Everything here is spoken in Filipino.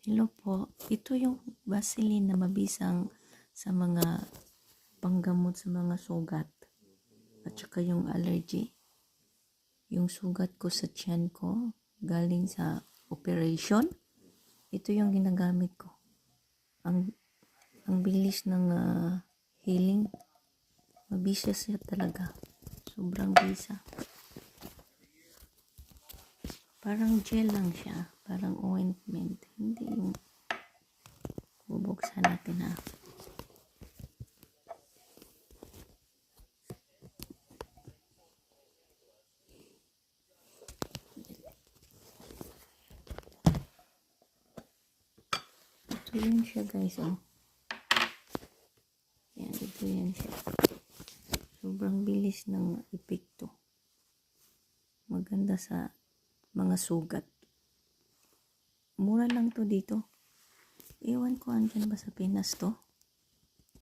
Hello po, ito yung Vaseline na mabisang sa mga panggamot sa mga sugat at saka yung allergy. Yung sugat ko sa tiyan ko galing sa operation, ito yung ginagamit ko. Ang bilis ng healing, mabisa siya talaga, sobrang bisa. Parang gel lang siya, parang ointment, hindi yung bubuksan natin ha. Ito yun siya guys, oh. Yan, ito yan siya. Sobrang bilis ng epekto. Maganda sa mga sugat. Mura lang to dito. Ewan ko andyan ba sa Pinas to.